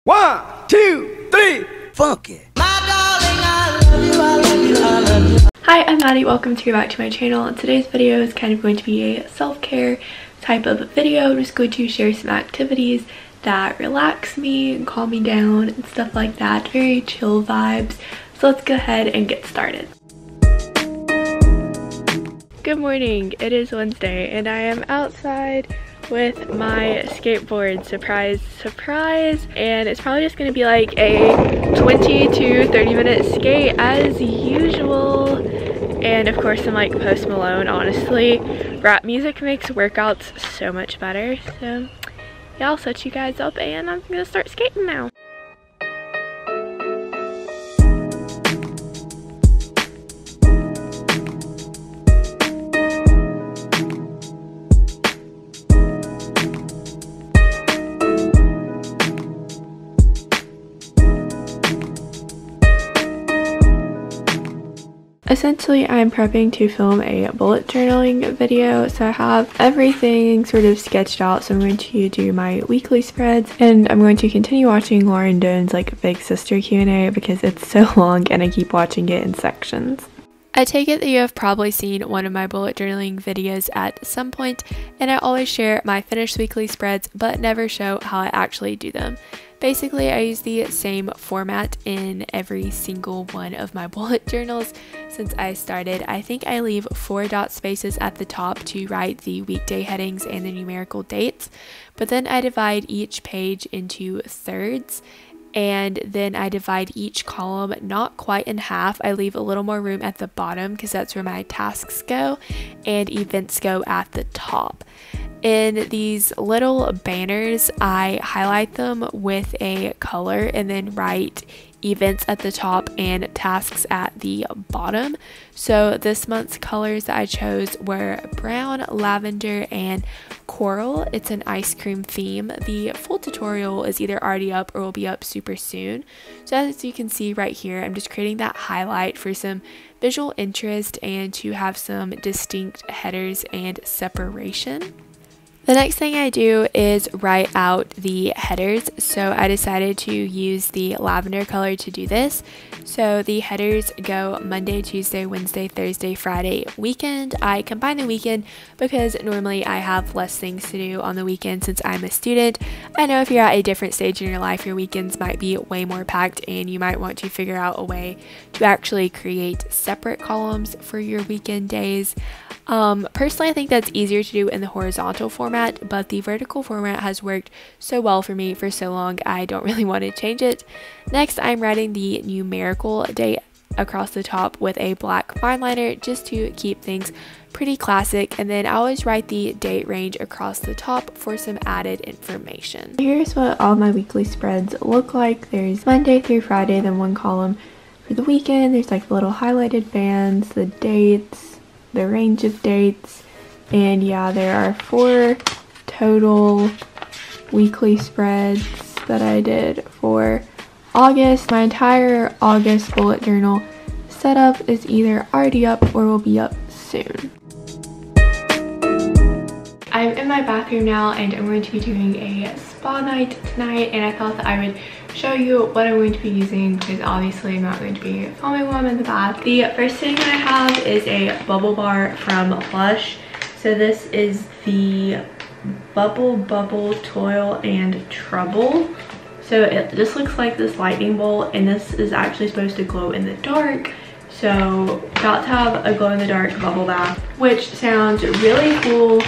1, 2, 3, funk it. Hi, I'm Maddie. Welcome back to my channel. And today's video is kind of going to be a self-care type of video. I'm just going to share some activities that relax me and calm me down and stuff like that. Very chill vibes. So let's go ahead and get started. Good morning. It is Wednesday and I am outside with my skateboard. Surprise, surprise. And it's probably just gonna be like a 20 to 30 minute skate as usual. And of course some like Post Malone. Honestly, rap music makes workouts so much better. So yeah, I'll set you guys up and I'm gonna start skating now. Essentially, I'm prepping to film a bullet journaling video, so I have everything sort of sketched out. So I'm going to do my weekly spreads, and I'm going to continue watching Lauren Doan's like Big Sister Q&A because it's so long and I keep watching it in sections. I take it that you have probably seen one of my bullet journaling videos at some point, and I always share my finished weekly spreads but never show how I actually do them. Basically, I use the same format in every single one of my bullet journals since I started. I think I leave 4 dot spaces at the top to write the weekday headings and the numerical dates, but then I divide each page into thirds, and then I divide each column not quite in half. I leave a little more room at the bottom because that's where my tasks go and events go at the top. In these little banners, I highlight them with a color and then write events at the top and tasks at the bottom. So this month's colors that I chose were brown, lavender, and coral. It's an ice cream theme. The full tutorial is either already up or will be up super soon. So as you can see right here, I'm just creating that highlight for some visual interest and to have some distinct headers and separation. The next thing I do is write out the headers, so I decided to use the lavender color to do this. So the headers go Monday, Tuesday, Wednesday, Thursday, Friday, weekend. I combine the weekend because normally I have less things to do on the weekend since I'm a student. I know if you're at a different stage in your life, your weekends might be way more packed and you might want to figure out a way to actually create separate columns for your weekend days. Personally, I think that's easier to do in the horizontal format, but the vertical format has worked so well for me for so long, I don't really want to change it. Next, I'm writing the numerical date across the top with a black fine liner just to keep things pretty classic, and then I always write the date range across the top for some added information. Here's what all my weekly spreads look like. There's Monday through Friday, then one column for the weekend. There's like little highlighted bands, the dates, the range of dates, and yeah, there are 4 total weekly spreads that I did for August. My entire August bullet journal setup is either already up or will be up soon. I'm in my bathroom now and I'm going to be doing a spa night tonight, and I thought that I would show you what I'm going to be using because obviously I'm not going to be filming while I'm in the bath. The first thing that I have is a bubble bar from Lush. So this is the Bubble Toil and Trouble. So it just looks like this lightning bolt, and this is actually supposed to glow in the dark. So about to have a glow in the dark bubble bath, which sounds really cool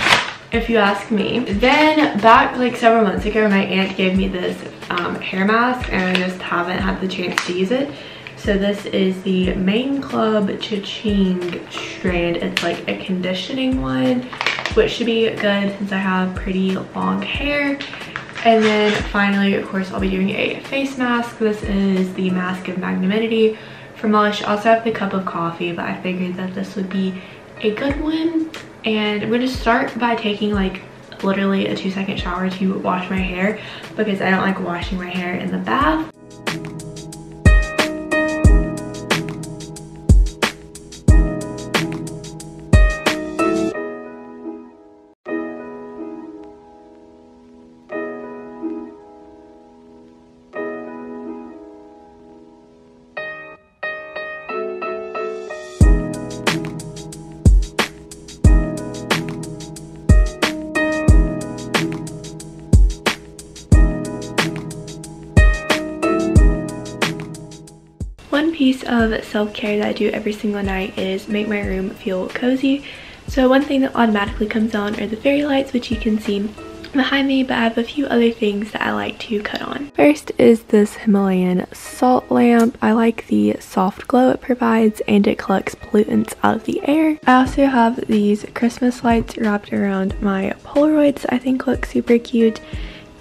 if you ask me. Then back like several months ago, my aunt gave me this hair mask and I just haven't had the chance to use it. So this is the Main Club Cha-Ching strand. It's like a conditioning one, which should be good since I have pretty long hair. And then finally, of course, I'll be doing a face mask. This is the Mask of Magnanimity from Lush. I also have the Cup of Coffee, but I figured that this would be a good one. And I'm going to start by taking like literally a 2-second shower to wash my hair because I don't like washing my hair in the bath. piece of self-care that I do every single night is make my room feel cozy. So one thing that automatically comes on are the fairy lights, which you can see behind me, but I have a few other things that I like to cut on. First is this Himalayan salt lamp. I like the soft glow it provides, and it collects pollutants out of the air. I also have these Christmas lights wrapped around my Polaroids I think look super cute,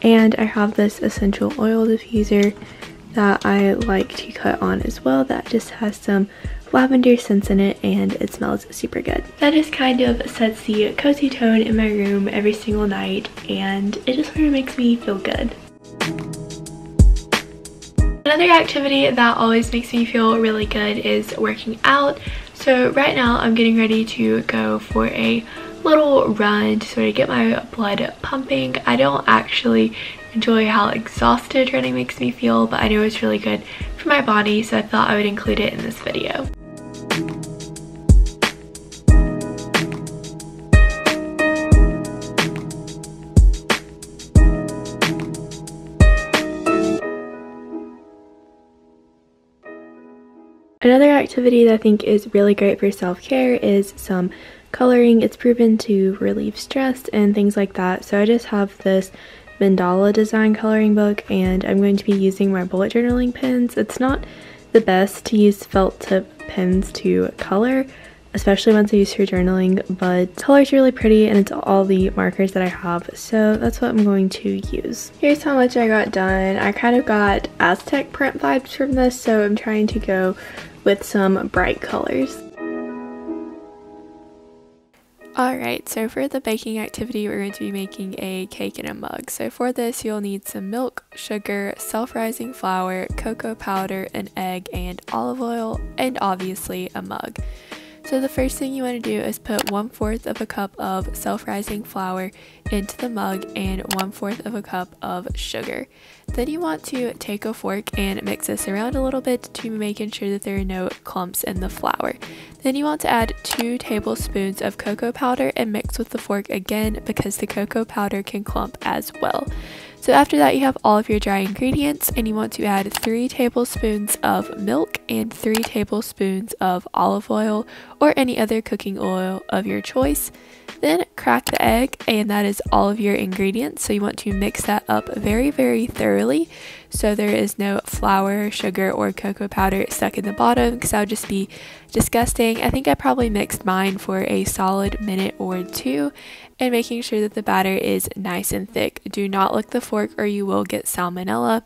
and I have this essential oil diffuser that I like to cut on as well that just has some lavender scents in it, and it smells super good. That just kind of sets the cozy tone in my room every single night, and it just sort of makes me feel good. Another activity that always makes me feel really good is working out. So right now I'm getting ready to go for a little run to sort of get my blood pumping. I don't actually enjoy how exhausted running makes me feel, but I know it's really good for my body, so I thought I would include it in this video. Another activity that I think is really great for self-care is some coloring. It's proven to relieve stress and things like that. So I just have this mandala design coloring book, and I'm going to be using my bullet journaling pens. It's not the best to use felt tip pens to color, especially ones I use for journaling, but color is really pretty and it's all the markers that I have, so that's what I'm going to use. Here's how much I got done. I kind of got Aztec print vibes from this, so I'm trying to go with some bright colors. Alright, so for the baking activity, we're going to be making a cake in a mug. So for this, you'll need some milk, sugar, self-rising flour, cocoa powder, an egg, and olive oil, and obviously a mug. So the first thing you want to do is put 1/4 of a cup of self-rising flour into the mug and 1/4 of a cup of sugar. Then you want to take a fork and mix this around a little bit to making sure that there are no clumps in the flour. Then you want to add 2 tablespoons of cocoa powder and mix with the fork again because the cocoa powder can clump as well. So after that, you have all of your dry ingredients, and you want to add 3 tablespoons of milk and 3 tablespoons of olive oil or any other cooking oil of your choice. Then crack the egg, and that is all of your ingredients. So you want to mix that up very, very thoroughly so there is no flour, sugar, or cocoa powder stuck in the bottom, because that would just be disgusting. I think I probably mixed mine for a solid minute or 2, and making sure that the batter is nice and thick. Do not lick the fork or you will get salmonella.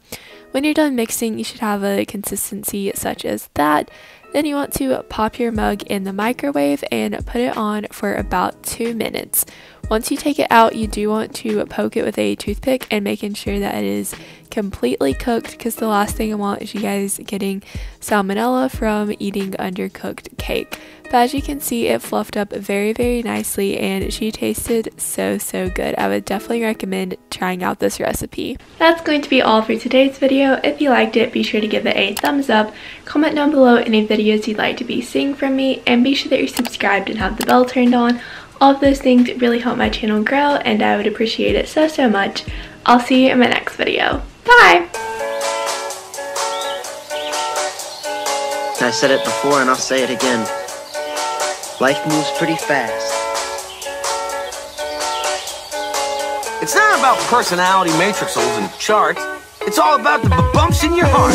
When you're done mixing, you should have a consistency such as that. Then you want to pop your mug in the microwave and put it on for about 2 minutes. Once you take it out, you do want to poke it with a toothpick and making sure that it is completely cooked, because the last thing I want is you guys getting salmonella from eating undercooked cake. But as you can see, it fluffed up very, very nicely, and she tasted so, so good. I would definitely recommend trying out this recipe. That's going to be all for today's video. If you liked it, be sure to give it a thumbs up. Comment down below any videos you'd like to be seeing from me, and be sure that you're subscribed and have the bell turned on. All of those things really help my channel grow, and I would appreciate it so, so much. I'll see you in my next video. Bye! I said it before and I'll say it again. Life moves pretty fast. It's not about personality matrixels and charts. It's all about the bumps in your heart.